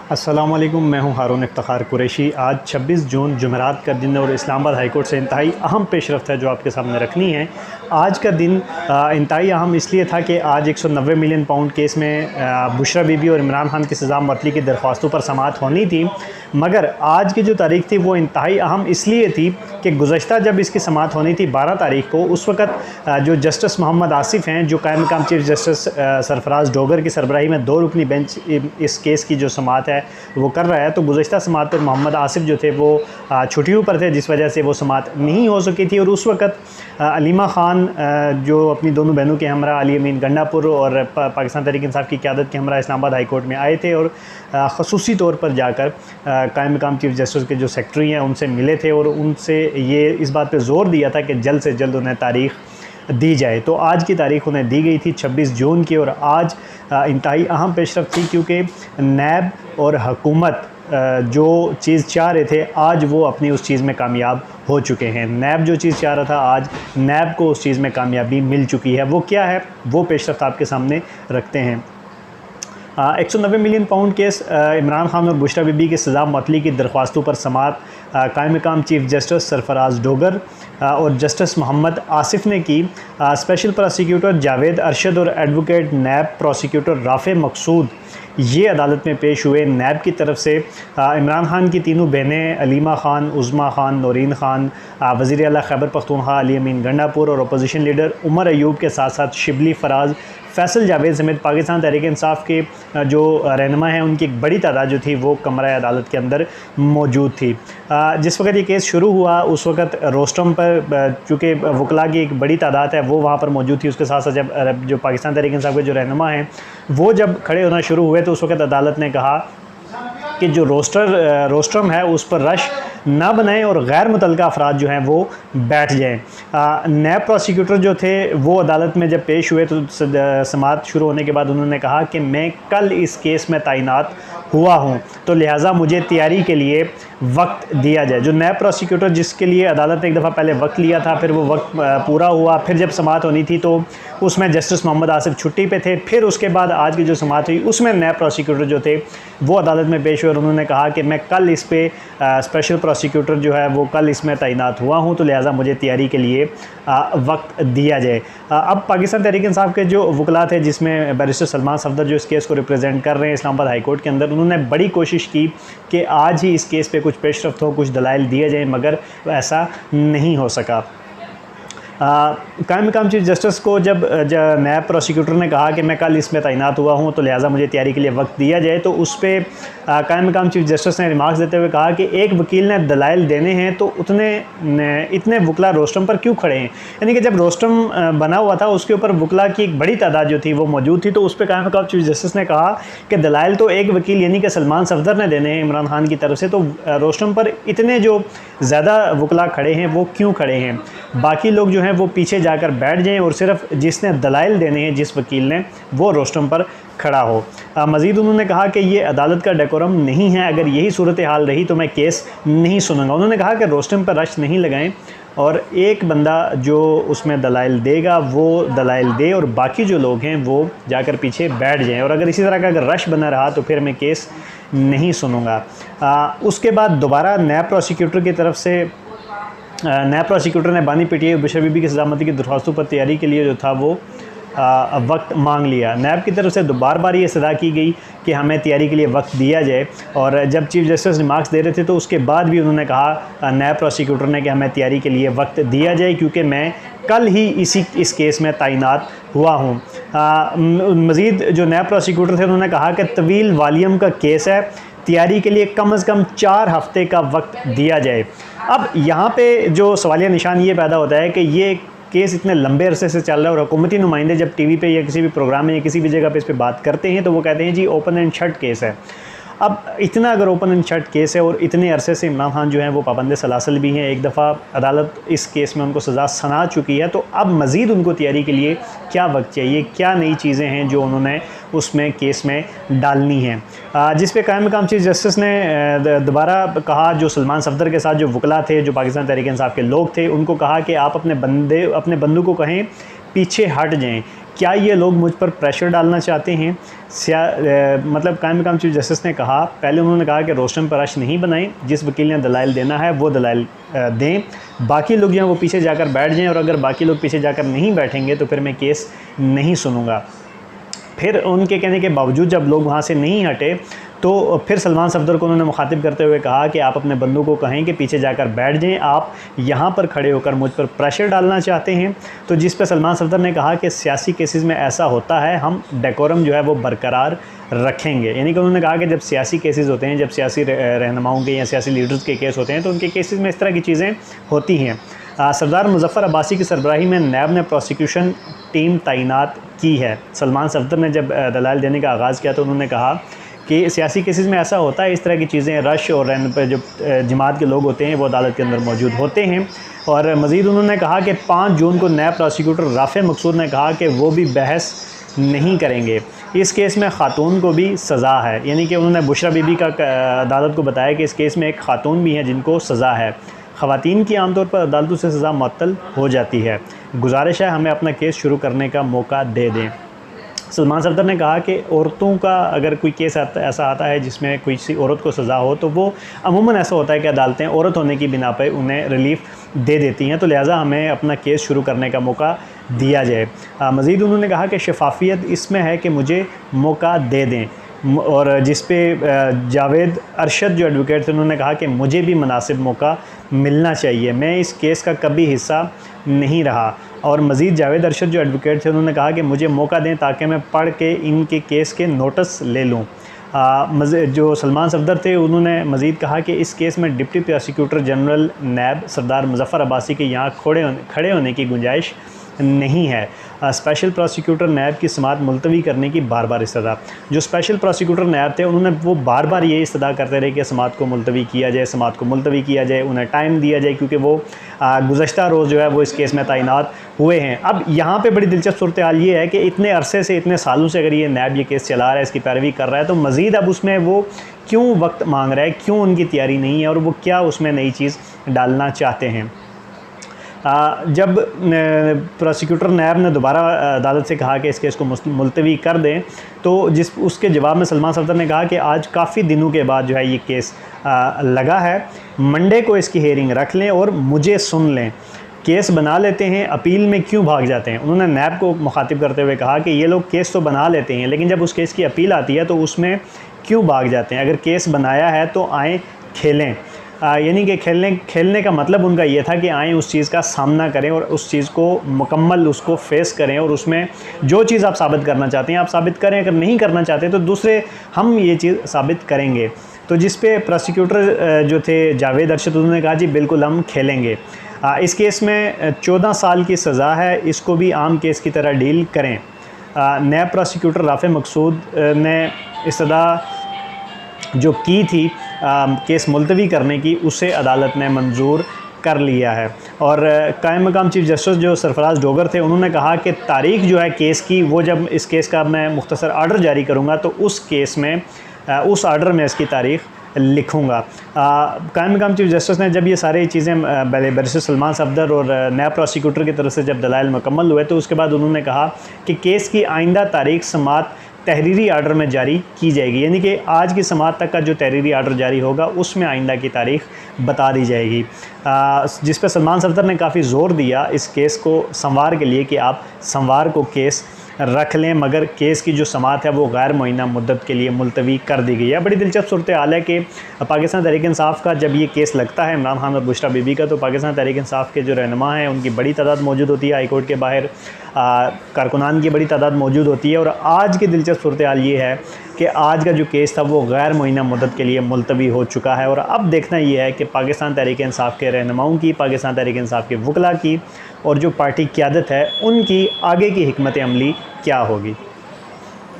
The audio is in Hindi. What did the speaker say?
अस्सलामुअलैकुम, मैं हूं हारून इफ्तिखार कुरैशी। आज 26 जून जुमेरात का दिन और इस्लामाबाद हाई कोर्ट से इंतहाई अहम पेशरफ्त है जो आपके सामने रखनी है। आज का दिन इंतहाई अहम इसलिए था कि आज 190 मिलियन पाउंड केस में बुशरा बीबी और इमरान खान की सज़ा मुअत्तली की दरख्वास्तों पर समाअत होनी थी, मगर आज की जो तारीख़ थी वो इंतहाई अहम इसलिए थी कि गुज़श्ता जब इसकी समाअत होनी थी 12 तारीख को, उस वक़्त जो जस्टिस मोहम्मद आसिफ़ हैं, जो कायम मकाम चीफ जस्टिस सरफराज डोगर की सरबराही में 2 रुकनी बेंच इस केस की जो समाअत है वो कर रहा है। तो गुज़श्ता समाअत पर मोहम्मद आसिफ़ जो थे वो छुट्टियों पर थे, जिस वजह से वो समाअत नहीं हो सकी थी। और उस वक़्त अलीमा ख़ान जो अपनी दोनों बहनों के हमरा अली अमीन गंडापुर और पाकिस्तान तहरीक इंसाफ की क़यादत के हमरा इस्लामाबाद हाई कोर्ट में आए थे और ख़ुसूसी तौर पर जाकर कायम मकाम चीफ जस्टिस के जो सेक्रेटरी हैं उनसे मिले थे और उनसे ये इस बात पर ज़ोर दिया था कि जल्द से जल्द उन्हें तारीख़ दी जाए। तो आज की तारीख़ उन्हें दी गई थी 26 जून की, और आज इंतहाई अहम पेशरफ्त थी क्योंकि नैब और हुकूमत जो चीज़ चाह रहे थे आज वो अपनी उस चीज़ में कामयाब हो चुके हैं। नैब जो चीज़ चाह रहा था आज नैब को उस चीज़ में कामयाबी मिल चुकी है। वो क्या है, वो पेशरफ्त आपके सामने रखते हैं। 190 million pound case, Imran Khan और बुशरा बीबी की सज़ा मुअत्तली की दरख्वास्तों पर समाअत कायम मकाम चीफ जस्टिस सरफराज डोगर और जस्टिस मोहम्मद आसिफ़ ने की। स्पेशल प्रोसिक्यूटर जावेद अरशद और एडवोकेट नैब प्रोसिक्यूटर राफ़े मकसूद ये अदालत में पेश हुए। नैब की तरफ से इमरान खान की तीनों बहनें अलीमा ख़ान, उज़मा ख़ान, नौरीन ख़ान, वज़ीर आला खैबर पख्तूनख्वा अली अमीन गंडापुर और अपोजिशन लीडर उमर अयूब के साथ साथ शिबली फराज, फैसल जावेद समेत पाकिस्तान तहरीक इंसाफ के जो रहनुमा हैं उनकी एक बड़ी तादाद जो थी वो कमरा अदालत के अंदर मौजूद थी। जिस वक्त ये केस शुरू हुआ उस वक्त रोस्टम पर चूँकि वकला की एक बड़ी तादाद है वो वहाँ पर मौजूद थी। उसके साथ साथ जब जो पाकिस्तान तहरीक इंसाफ के जो रहनुमा हैं वो जब खड़े होना शुरू हुए तो उस वक्त अदालत ने कहा कि जो रोस्ट्रम है उस पर रश ना बनाएं और गैर मुतल्लिका अफराद जो हैं वो बैठ जाएं। नैब प्रोसिक्यूटर जो थे वो अदालत में जब पेश हुए तो समाअत शुरू होने के बाद उन्होंने कहा कि मैं कल इस केस में तैनात हुआ हूं, तो लिहाजा मुझे तैयारी के लिए वक्त दिया जाए। जो नैब प्रोसिक्यूटर जिसके लिए अदालत ने एक दफ़ा पहले वक्त लिया था, फिर वो वक्त पूरा हुआ, फिर जब समाअत होनी थी तो उसमें जस्टिस मोहम्मद आसिफ़ छुट्टी पे थे। फिर उसके बाद आज की जो समाअत हुई उसमें नैब प्रोसिक्यूटर जो थे वो अदालत में पेश हुए और उन्होंने कहा कि मैं कल इस पे स्पेशल प्रोसिक्यूटर जो है वो कल इसमें तैनात हुआ हूँ, तो लिहाजा मुझे तैयारी के लिए वक्त दिया जाए। अब पाकिस्तान तहरीक इंसाफ के जो वकला थे जिसमें बैरिस्टर सलमान सफदर जो इस केस को रिप्रेजेंट कर रहे हैं इस्लामाबाद हाई कोर्ट के अंदर, उन्होंने बड़ी कोशिश की कि आज ही इस केस पे कुछ पेशरफ्त हो, कुछ दलाइल दिए जाएँ, मगर ऐसा नहीं हो सका। कायम मकाम चीफ जस्टिस को जब नैब प्रोसिक्यूटर ने कहा कि मैं कल इसमें तैनात हुआ हूं तो लिहाजा मुझे तैयारी के लिए वक्त दिया जाए, तो उस पर कायम मकाम चीफ जस्टिस ने रिमार्क्स देते हुए कहा कि एक वकील ने दलाइल देने हैं तो इतने वकला रोस्टम पर क्यों खड़े हैं। यानी कि जब रोस्टम बना हुआ था उसके ऊपर वकला की एक बड़ी तादाद जो थी वो मौजूद थी, तो उस पर कायम मकाम चीफ जस्टिस ने कहा कि दलाइल तो एक वकील यानी कि सलमान सफदर ने देने हैं इमरान खान की तरफ से, तो रोस्टम पर इतने जो ज़्यादा वकला खड़े हैं वो क्यों खड़े हैं। बाकी लोग जो हैं वो पीछे जाकर बैठ जाएं और सिर्फ जिसने दलाइल देने हैं जिस वकील ने वो रोस्टम पर खड़ा हो। मज़ीद उन्होंने कहा कि ये अदालत का डेकोरम नहीं है, अगर यही सूरत हाल रही तो मैं केस नहीं सुनूंगा। उन्होंने कहा कि रोस्टम पर रश नहीं लगाएं और एक बंदा जो उसमें दलाइल देगा वो दलाइल दे और बाकी जो लोग हैं वो जाकर पीछे बैठ जाएं, और अगर इसी तरह का अगर रश बना रहा तो फिर मैं केस नहीं सुनूंगा। उसके बाद दोबारा नैब प्रोसिक्यूटर की तरफ से नैब प्रोसिक्यूटर ने बानी पीटीआई बुशरा बीबी की सज़ामती की दरख्वास्तों पर तैयारी के लिए जो था वो वक्त मांग लिया। नैब की तरफ से बार बार ये सदा की गई कि हमें तैयारी के लिए वक्त दिया जाए, और जब चीफ जस्टिस रिमार्क्स दे रहे थे तो उसके बाद भी उन्होंने कहा नैब प्रोसिक्यूटर ने कि हमें तैयारी के लिए वक्त दिया जाए क्योंकि मैं कल ही इस केस में तैनात हुआ हूँ। मज़ीद जो नैब प्रोसिक्यूटर थे उन्होंने कहा कि तवील वॉल्यूम का केस है, तैयारी के लिए कम से कम 4 हफ़्ते का वक्त दिया जाए। अब यहाँ पे जो सवालिया निशान ये पैदा होता है कि ये केस इतने लंबे अरसे से चल रहा है और हुकूमती नुमाइंदे जब टीवी पे या किसी भी प्रोग्राम में या किसी भी जगह पे इस पर बात करते हैं तो वो कहते हैं जी ओपन एंड शट केस है। अब इतना अगर ओपन एंड शट केस है और इतने अरसे से इमरान खान जो हैं वो पाबंद सलासल भी हैं, एक दफ़ा अदालत इस केस में उनको सज़ा सुना चुकी है, तो अब मज़ीद उनको तैयारी के लिए क्या वक्त चाहिए, क्या नई चीज़ें हैं जो उन्होंने उसमें केस में डालनी हैं। जिस पे कायम मकाम चीफ जस्टिस ने दोबारा कहा, जो सलमान सफदर के साथ जो वकला थे, जो पाकिस्तान तहरीक इंसाफ के लोग थे, उनको कहा कि आप अपने बंदों को कहें पीछे हट जाएं, क्या ये लोग मुझ पर प्रेशर डालना चाहते हैं? मतलब कायम मकाम चीफ जस्टिस ने कहा, पहले उन्होंने कहा कि रोस्टम पर रश नहीं बनाएं, जिस वकील ने दलाइल देना है वो दलाइल दें, बाकी लोग जो हैं वो पीछे जाकर बैठ जाएं, और अगर बाकी लोग पीछे जाकर नहीं बैठेंगे तो फिर मैं केस नहीं सुनूंगा। फिर उनके कहने के बावजूद जब लोग वहाँ से नहीं हटे तो फिर सलमान सफदर को उन्होंने मुखातिब करते हुए कहा कि आप अपने बंदों को कहें कि पीछे जाकर बैठ जाएं, आप यहाँ पर खड़े होकर मुझ पर प्रेशर डालना चाहते हैं। तो जिस पर सलमान सफदर ने कहा कि सियासी केसेस में ऐसा होता है, हम डेकोरम जो है वो बरकरार रखेंगे। यानी कि उन्होंने कहा कि जब सियासी केसेस होते हैं, जब सियासी रहनुमाओं के या सियासी लीडर्स के केस होते हैं, तो उनके केसेस में इस तरह की चीज़ें होती हैं। सरदार मुजफ्फर अब्बासी की सरबराही में नैब ने प्रोसिक्यूशन टीम तैनात की है। सलमान सफदर ने जब दलाइल देने का आगाज़ किया तो उन्होंने कहा कि सियासी केसेस में ऐसा होता है, इस तरह की चीज़ें, रश और जो जमात के लोग होते हैं वो अदालत के अंदर मौजूद होते हैं। और मज़ीद उन्होंने कहा कि 5 जून को नैब प्रोसिक्यूटर राफ़े मकसूद ने कहा कि वो भी बहस नहीं करेंगे। इस केस में ख़ातून को भी सज़ा है, यानी कि उन्होंने बुशरा बीबी का अदालत को बताया कि इस केस में एक ख़ातून भी हैं जिनको सज़ा है। ख़वातीन की आमतौर पर अदालतों से सज़ा मुअत्तल हो जाती है। गुजारिश है हमें अपना केस शुरू करने का मौका दे दें। सलमान सफदर ने कहा कि औरतों का अगर कोई केस ऐसा आता है जिसमें किसी औरत को सज़ा हो तो वो अमूमन ऐसा होता है कि अदालतें औरत होने की बिना पर उन्हें रिलीफ़ दे देती हैं, तो लिहाजा हमें अपना केस शुरू करने का मौका दिया जाए। मज़ीद उन्होंने कहा कि शफाफियत इसमें है कि मुझे मौका दे दें, और जिस पे जावेद अरशद जो एडवोकेट थे उन्होंने कहा कि मुझे भी मुनासिब मौका मिलना चाहिए, मैं इस केस का कभी हिस्सा नहीं रहा। और मज़ीद जावेद अरशद जो एडवोकेट थे उन्होंने कहा कि मुझे मौका दें ताकि मैं पढ़ के इनके केस के नोटिस ले लूँ। जो सलमान सफदर थे उन्होंने मज़ीद कहा कि इस केस में डिप्टी प्रोसिक्यूटर जनरल नैब सरदार मुजफ्फर अब्बासी के यहाँ खड़े होने की गुंजाइश नहीं है। स्पेशल प्रोसिक्यूटर नैब की समाअत मुलतवी करने की बार बार इस्तदा, जो स्पेशल प्रोसिक्यूटर नैब थे उन्होंने वो बार बार ये इस्तदा करते रहे कि समाअत को मुलतवी किया जाए, समाअत को मुलतवी किया जाए, उन्हें टाइम दिया जाए, क्योंकि वो गुज़श्ता रोज़ जो है वो इस केस में तैनात हुए हैं। अब यहाँ पे बड़ी दिलचस्प सूरत हाल ये है कि इतने अरसे से, इतने सालों से अगर ये नैब ये केस चला रहा है, इसकी पैरवी कर रहा है, तो मज़ीद अब उसमें वो क्यों वक्त मांग रहा है, क्यों उनकी तैयारी नहीं है, और वो क्या उसमें नई चीज़ डालना चाहते हैं। जब प्रोसिक्यूटर नैब ने दोबारा अदालत से कहा कि इस केस को मुलतवी कर दें, तो उसके जवाब में सलमान सफदर ने कहा कि आज काफ़ी दिनों के बाद जो है ये केस लगा है, मंडे को इसकी हेयरिंग रख लें और मुझे सुन लें, केस बना लेते हैं, अपील में क्यों भाग जाते हैं। उन्होंने नैब को मुखातिब करते हुए कहा कि ये लोग केस तो बना लेते हैं, लेकिन जब उस केस की अपील आती है तो उसमें क्यों भाग जाते हैं। अगर केस बनाया है तो आएँ खेलें, यानी कि खेलने का मतलब उनका ये था कि आएँ उस चीज़ का सामना करें और उस चीज़ को मुकम्मल उसको फेस करें, और उसमें जो चीज़ आप साबित करना चाहते हैं आप साबित करें, अगर नहीं करना चाहते तो दूसरे हम ये चीज़ साबित करेंगे। तो जिस पे प्रोसिक्यूटर जो थे जावेद अरशद उन्होंने कहा जी बिल्कुल हम खेलेंगे। इस केस में 14 साल की सज़ा है, इसको भी आम केस की तरह डील करें। नैब प्रोसिक्यूटर राफ़े मकसूद ने इस्तदा जो की थी केस मुलतवी करने की, उसे अदालत ने मंजूर कर लिया है। और कायम मकाम चीफ जस्टिस जो सरफराज डोगर थे उन्होंने कहा कि तारीख जो है केस की, वो जब इस केस का मैं मुख्तसर आर्डर जारी करूँगा तो उस केस में उस आर्डर में इसकी तारीख लिखूँगा। कायम मकाम चीफ जस्टिस ने जब ये सारी चीज़ें बैरिस्टर सलमान सफदर और नैब प्रोसिक्यूटर की तरफ से जब दलाइल मुकम्मल हुए तो उसके बाद उन्होंने कहा कि केस की आइंदा तारीख समाअत तहरीरी आर्डर में जारी की जाएगी, यानी कि आज की समाअत तक का जो तहरीरी आर्डर जारी होगा उसमें आइंदा की तारीख बता दी जाएगी। जिस पर सलमान सफदर ने काफ़ी ज़ोर दिया इस केस को संवार के लिए कि आप संवार को केस रख लें, मगर केस की जो समाअत है वो गैर मुअय्यना मुद्दत के लिए मुलतवी कर दी गई है। बड़ी दिलचस्प सूरत हाल है कि पाकिस्तान तहरीक इंसाफ का जब ये केस लगता है इमरान खान और बुशरा बीबी का, तो पाकिस्तान तहरीक इंसाफ के जो रहनुमा हैं उनकी बड़ी तादाद मौजूद होती है, हाई कोर्ट के बाहर कारकुनान की बड़ी तादाद मौजूद होती है। और आज की दिलचस्प सूरत हाल ये है कि आज का जो केस था वो गैर मुअय्यना मुद्दत के लिए मुलतवी हो चुका है। और अब देखना ये है कि पाकिस्तान तहरीक इंसाफ के रहनुमाओं की, पाकिस्तान तहरीक इंसाफ के वकला की और जो पार्टी क़यादत है उनकी आगे की हिकमत अमली क्या होगी।